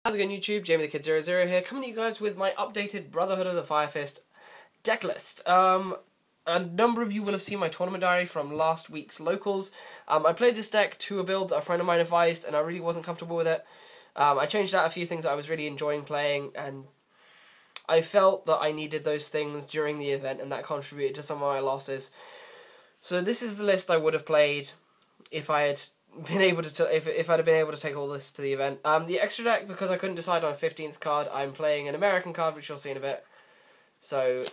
How's it going, YouTube? Jamie the Kid 00 here, coming to you guys with my updated Brotherhood of the Fire Fist deck list. A number of you will have seen my tournament diary from last week's locals. I played this deck to a build that a friend of mine advised, and I really wasn't comfortable with it. I changed out a few things that I was really enjoying playing, and I felt that I needed those things during the event, and that contributed to some of my losses. So this is the list I would have played if I had been able to if I'd have been able to take all this to the event. The extra deck, because I couldn't decide on a 15th card, I'm playing an American card, which you'll see in a bit. So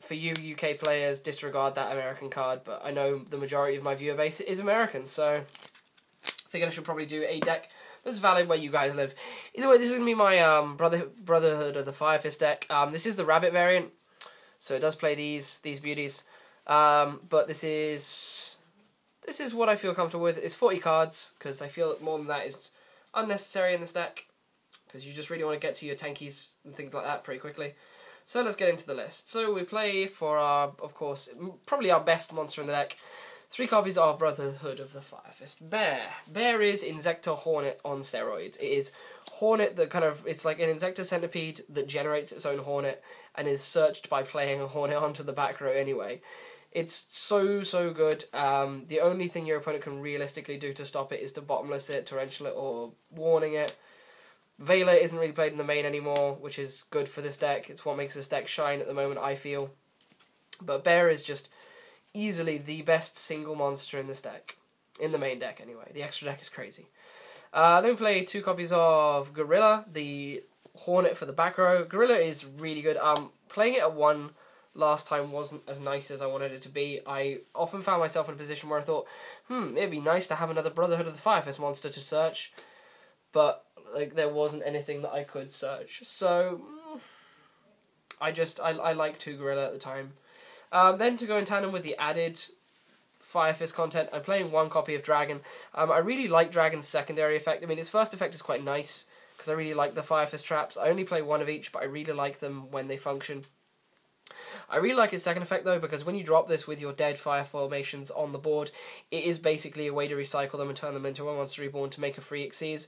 for you UK players, disregard that American card, but I know the majority of my viewer base is American, so I figured I should probably do a deck that's valid where you guys live. Either way, this is going to be my Brotherhood of the Fire Fist deck. This is the Rabbit variant, so it does play these beauties. But this is what I feel comfortable with. It's 40 cards, because I feel that more than that is unnecessary in this deck, because you just really want to get to your tankies and things like that pretty quickly. So let's get into the list. So we play for our, of course, probably our best monster in the deck, 3 copies of Brotherhood of the Fire Fist Bear. Bear is Insector Hornet on steroids. It is Hornet that it's like an Insector Centipede that generates its own Hornet and is searched by playing a Hornet onto the back row anyway. It's so good. The only thing your opponent can realistically do to stop it is to bottomless it, torrential it, or warning it. Veiler isn't really played in the main anymore, which is good for this deck. It's what makes this deck shine at the moment, I feel. But Bear is just easily the best single monster in this deck. In the main deck, anyway. The extra deck is crazy. Then we play 2 copies of Gorilla, the Hornet for the back row. Gorilla is really good. Playing it at 1 last time wasn't as nice as I wanted it to be. I often found myself in a position where I thought, it'd be nice to have another Brotherhood of the Fire Fist monster to search. But there wasn't anything that I could search. So I liked 2 Gorilla at the time. Then to go in tandem with the added Fire Fist content, I'm playing 1 copy of Dragon. I really like Dragon's secondary effect. I mean, its first effect is quite nice, because I really like the Fire Fist traps. I only play 1 of each, but I really like them when they function. I really like its second effect, though, because when you drop this with your dead fire formations on the board, it is basically a way to recycle them and turn them into a Monster Reborn to make a free Xyz.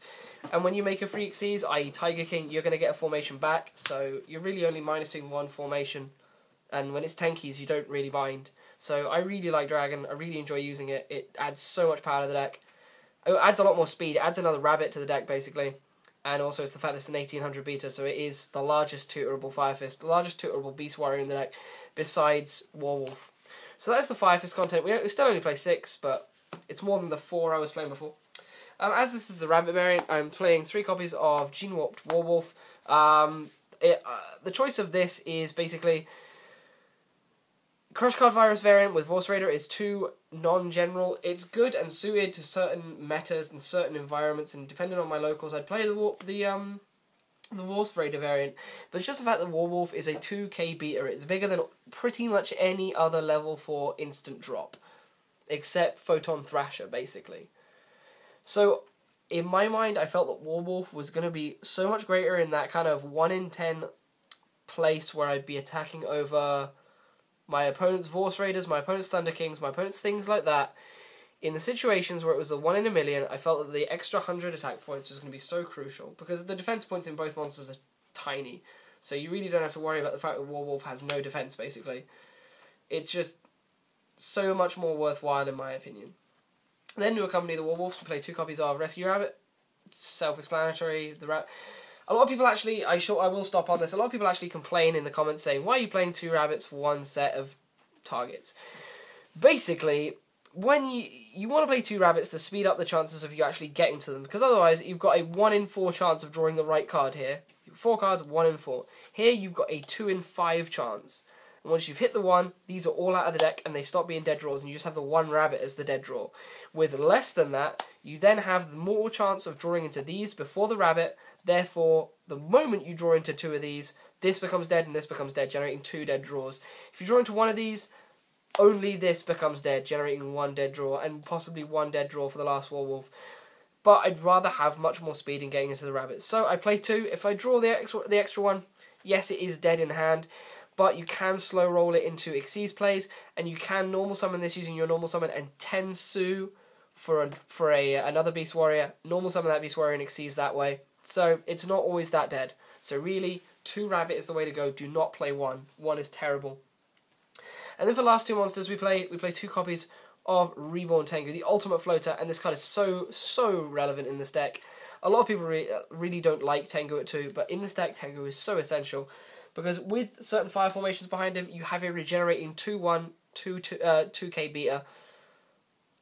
And when you make a free Xyz, i.e. Tiger King, you're going to get a formation back, so you're really only minusing 1 formation. And when it's tankies, you don't really mind. So I really like Dragon. I really enjoy using it. It adds so much power to the deck. It adds a lot more speed. It adds another rabbit to the deck, basically. And also it's the fact that it's an 1800 beta, so it is the largest tutorable Fire Fist, the largest tutorable Beast Warrior in the deck, besides Warwolf. So that's the Fire Fist content. We still only play 6, but it's more than the 4 I was playing before. As this is the Rabbit variant, I'm playing 3 copies of Gene Warped Warwolf. The choice of this is basically Crush Card Virus variant with Vorse Raider is too non-general. It's good and suited to certain metas and certain environments, and depending on my locals, I'd play the Vorse Raider variant. But it's just the fact that Warwolf is a 2k beater. It's bigger than pretty much any other level 4 instant drop, except Photon Thrasher, basically. So, in my mind, I felt that Warwolf was going to be so much greater in that kind of 1 in 10 place where I'd be attacking over my opponent's Vorse Raiders, my opponent's Thunder Kings, my opponent's things like that. In the situations where it was a 1 in a million, I felt that the extra 100 attack points was going to be so crucial, because the defense points in both monsters are tiny. So you really don't have to worry about the fact that Warwolf has no defense, basically. It's just so much more worthwhile, in my opinion. Then to accompany the Warwolves, we play 2 copies of Rescue Rabbit. It's self-explanatory. A lot of people actually, I will stop on this, a lot of people actually complain in the comments saying, why are you playing 2 rabbits for 1 set of targets? Basically, when you want to play 2 rabbits to speed up the chances of you actually getting to them, because otherwise you've got a 1 in 4 chance of drawing the right card here. 4 cards, 1 in 4. Here you've got a 2 in 5 chance. And once you've hit the 1, these are all out of the deck and they stop being dead draws, and you just have the 1 rabbit as the dead draw. With less than that, you then have more chance of drawing into these before the rabbit. Therefore, the moment you draw into 2 of these, this becomes dead and this becomes dead, generating 2 dead draws. If you draw into 1 of these, only this becomes dead, generating 1 dead draw, and possibly 1 dead draw for the last Warwolf. But I'd rather have much more speed in getting into the rabbits. So I play 2. If I draw the extra 1, yes, it is dead in hand, but you can slow roll it into Xyz plays, and you can normal summon this using your normal summon and Tensu for another Beast Warrior. Normal summon that Beast Warrior and Xyz that way. So it's not always that dead. So really, 2 rabbit is the way to go. Do not play 1. 1 is terrible. And then for the last 2 monsters, we play 2 copies of Reborn Tengu, the ultimate floater, and this card is so relevant in this deck. A lot of people really don't like Tengu at 2, but in this deck, Tengu is so essential, because with certain fire formations behind him, you have a regenerating 2/1, 2k beta.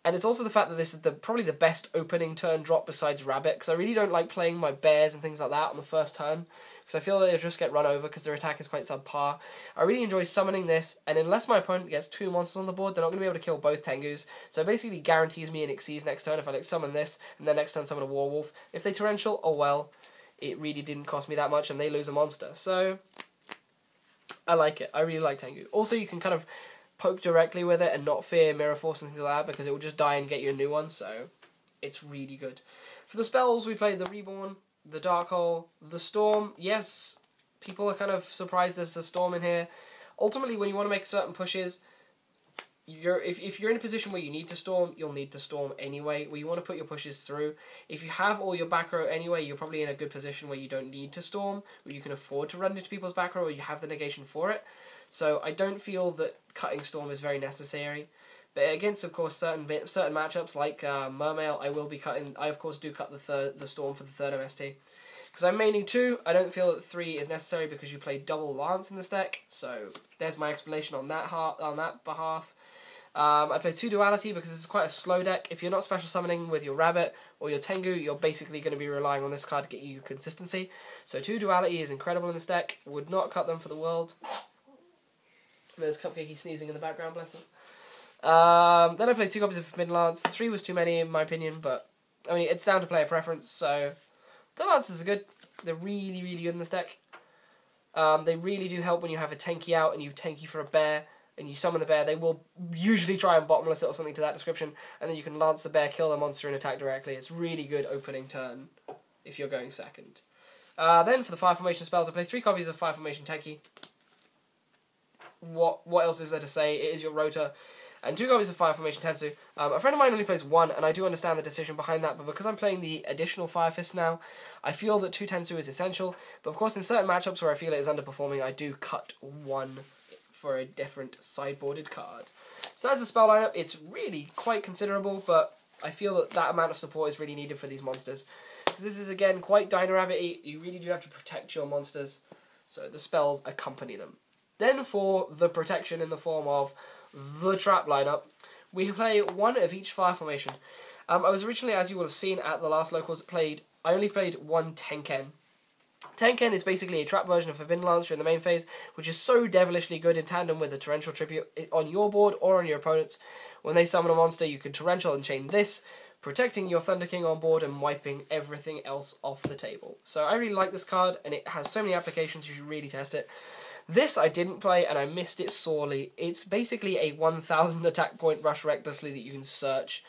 And it's also the fact that this is probably the best opening turn drop besides Rabbit, because I really don't like playing my bears and things like that on the first turn, because I feel that they'll just get run over because their attack is quite subpar. I really enjoy summoning this, and unless my opponent gets 2 monsters on the board, they're not going to be able to kill both Tengus, so it basically guarantees me an Xyz next turn if I like summon this, and then next turn summon a Warwolf. If they Torrential, oh well, it really didn't cost me that much, and they lose a monster. So, I like it. I really like Tengu. Also, you can kind of poke directly with it and not fear Mirror Force and things like that, because it will just die and get you a new one, so it's really good. For the spells, we played the Reborn, the Dark Hole, the Storm. Yes, people are kind of surprised there's a Storm in here. Ultimately, when you want to make certain pushes, if you're in a position where you need to Storm, you'll need to Storm anyway, where you want to put your pushes through. If you have all your back row anyway, you're probably in a good position where you don't need to Storm, where you can afford to run into people's back row, or you have the negation for it. So I don't feel that cutting Storm is very necessary. But against, of course, certain matchups like Mermail, I will be cutting. I of course do cut the Storm for the 3rd MST. Because I'm maining 2, I don't feel that 3 is necessary because you play double Lance in this deck. So there's my explanation on that behalf. I play 2 Duality because this is quite a slow deck. If you're not special summoning with your Rabbit or your Tengu, you're basically going to be relying on this card to get you consistency. So 2 Duality is incredible in this deck. Would not cut them for the world. There's Cupcakey sneezing in the background, bless him. Then I played 2 copies of Forbidden Lance. 3 was too many in my opinion, but I mean, it's down to player preference, so the Lances are good. They're really good in this deck. They really do help when you have a Tenki out and you Tenki for a bear, and you summon the bear. They will usually try and bottomless it or something to that description, and then you can Lance the bear, kill the monster, and attack directly. It's really good opening turn if you're going second. Then for the Fire Formation spells, I play 3 copies of Fire Formation Tenki. What else is there to say? It is your Rota. And 2 copies of Fire Formation Tensu. A friend of mine only plays 1, and I do understand the decision behind that, but because I'm playing the additional Fire Fist now, I feel that 2 Tensu is essential. But of course, in certain matchups where I feel it is underperforming, I do cut 1 for a different sideboarded card. So as a spell lineup, it's really quite considerable, but I feel that that amount of support is really needed for these monsters. Because this is, again, quite Dino Rabbit-y. You really do have to protect your monsters, so the spells accompany them. Then for the protection in the form of the trap lineup, we play 1 of each Fire Formation. I was originally, as you will have seen at the last locals, I only played 1 Tenken. Tenken is basically a trap version of Forbidden Lance during the main phase, which is so devilishly good in tandem with the Torrential Tribute on your board or on your opponent's. When they summon a monster, you can Torrential and chain this, protecting your Thunder King on board and wiping everything else off the table. So I really like this card, and it has so many applications, you should really test it. This I didn't play, and I missed it sorely. It's basically a 1000 attack point Rush Recklessly that you can search.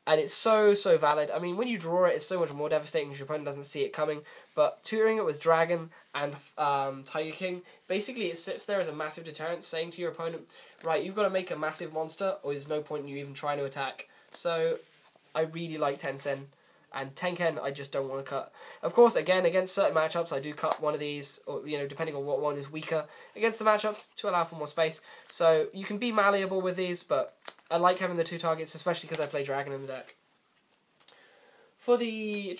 And it's so valid. I mean, when you draw it, it's so much more devastating because your opponent doesn't see it coming. But tutoring it with Dragon and Tiger King, basically it sits there as a massive deterrent, saying to your opponent, right, you've got to make a massive monster, or there's no point in you even trying to attack. So, I really like Tensen. And Tenken, I just don't want to cut. Of course, again, against certain matchups, I do cut one of these, or depending on what one is weaker against the matchups to allow for more space. So you can be malleable with these, but I like having the 2 targets, especially because I play Dragon in the deck. For the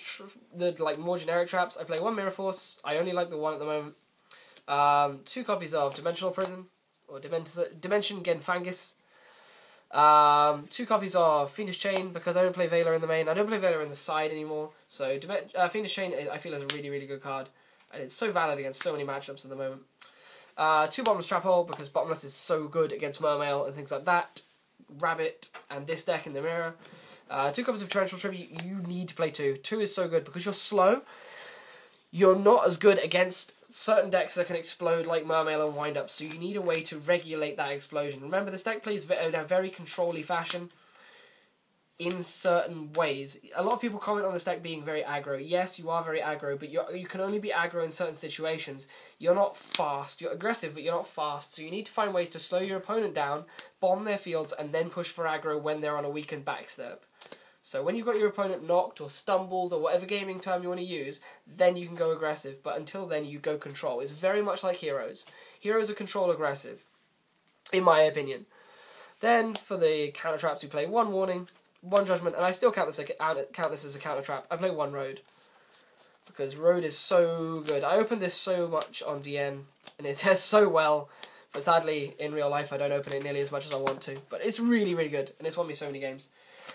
more generic traps, I play 1 Mirror Force. I only like the 1 at the moment. 2 copies of Dimensional Prison or Dimension Genfangus. 2 copies of Fiendish Chain, because I don't play Veiler in the main. I don't play Veiler in the side anymore, so Fiendish Chain I feel is a really good card, and it's so valid against so many matchups at the moment. 2 Bottomless Trap Hole, because Bottomless is so good against Mermail and things like that. Rabbit, and this deck in the mirror. 2 copies of Torrential Tribute, you need to play 2. 2 is so good, because you're slow. You're not as good against certain decks that can explode like Mermail and Wind Up, so you need a way to regulate that explosion. Remember, this deck plays in a very control-y fashion in certain ways. A lot of people comment on this deck being very aggro. Yes, you are very aggro, but you can only be aggro in certain situations. You're not fast. You're aggressive, but you're not fast, so you need to find ways to slow your opponent down, bomb their fields, and then push for aggro when they're on a weakened backstep. So when you've got your opponent knocked or stumbled or whatever gaming term you want to use, then you can go aggressive. But until then, you go control. It's very much like heroes. Heroes are control aggressive, in my opinion. Then for the counter traps, we play 1 warning, 1 judgment, and I still count this as a counter trap. I play 1 road because road is so good. I opened this so much on DN, and it does so well. But sadly, in real life, I don't open it nearly as much as I want to. But it's really, really good, and it's won me so many games.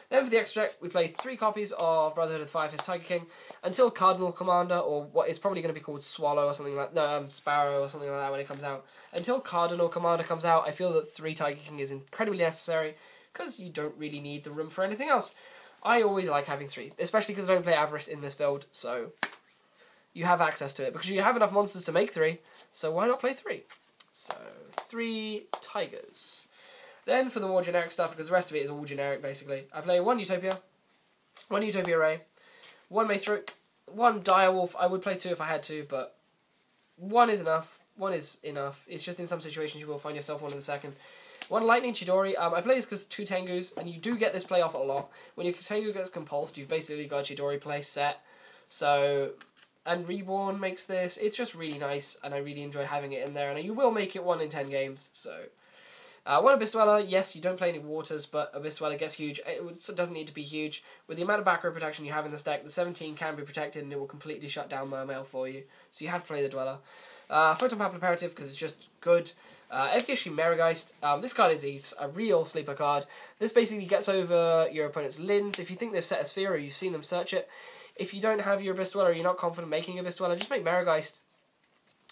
Then for the extra deck, we play 3 copies of Brotherhood of the Firefist Tiger King until Cardinal Commander, or what is probably going to be called Swallow or something like Sparrow or something like that when it comes out. Until Cardinal Commander comes out, I feel that 3 Tiger King is incredibly necessary because you don't really need the room for anything else. I always like having 3, especially because I don't play Avarice in this build, so you have access to it because you have enough monsters to make 3, so why not play 3? So 3 Tigers. Then for the more generic stuff, because the rest of it is all generic basically, I play 1 Utopia, 1 Utopia Ray, 1 Macerook, 1 Direwolf. I would play 2 if I had to, but 1 is enough. 1 is enough. It's just in some situations you will find yourself 1 in the second. 1 Lightning Chidori. I play this because 2 Tengus, and you do get this play off a lot. When your Tengu gets compulsed, you've basically got a Chidori play set. So, and Reborn makes this. It's just really nice, and I really enjoy having it in there, and you will make it 1 in 10 games, so... 1 Abyss Dweller, yes, you don't play any waters, but Abyss Dweller gets huge. It doesn't need to be huge. With the amount of back row protection you have in this deck, the 17 can be protected and it will completely shut down Mermail for you. So you have to play the Dweller. Photon Path Imperative, because it's just good. Evgeshki Mergeist, this card is a real sleeper card. This basically gets over your opponent's Lins. If you think they've set a sphere or you've seen them search it, if you don't have your Abyss Dweller or you're not confident making Abyss Dweller, just make Mergeist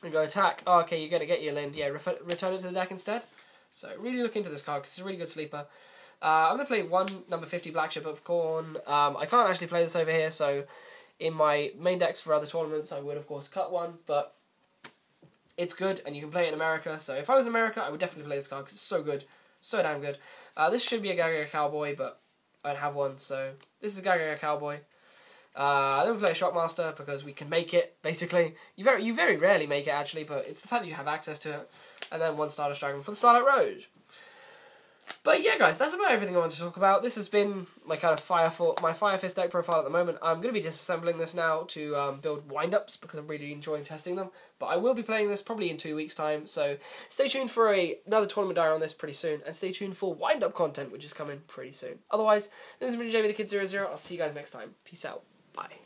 and go attack. Oh, okay, you're going to get your Lind. Yeah, return it to the deck instead. So really look into this card because it's a really good sleeper. I'm going to play 1 number 50 Black Ship of Corn. I can't actually play this over here, so in my main decks for other tournaments I would of course cut 1, but it's good and you can play it in America. So if I was in America I would definitely play this card because it's so good, so damn good. This should be a Gaga Cowboy, but I don't have one, so this is a Gaga Cowboy. Then we play a Shockmaster because we can make it, basically. You very rarely make it actually, but it's the fact that you have access to it. And then 1 Stardust Dragon for the Starlight Road. But yeah, guys, that's about everything I want to talk about. This has been my kind of my Firefist deck profile at the moment. I'm going to be disassembling this now to build wind-ups because I'm really enjoying testing them. But I will be playing this probably in 2 weeks' time, so stay tuned for another tournament diary on this pretty soon, and stay tuned for wind-up content, which is coming pretty soon. Otherwise, this has been JB the Kid 00. I'll see you guys next time. Peace out. Bye.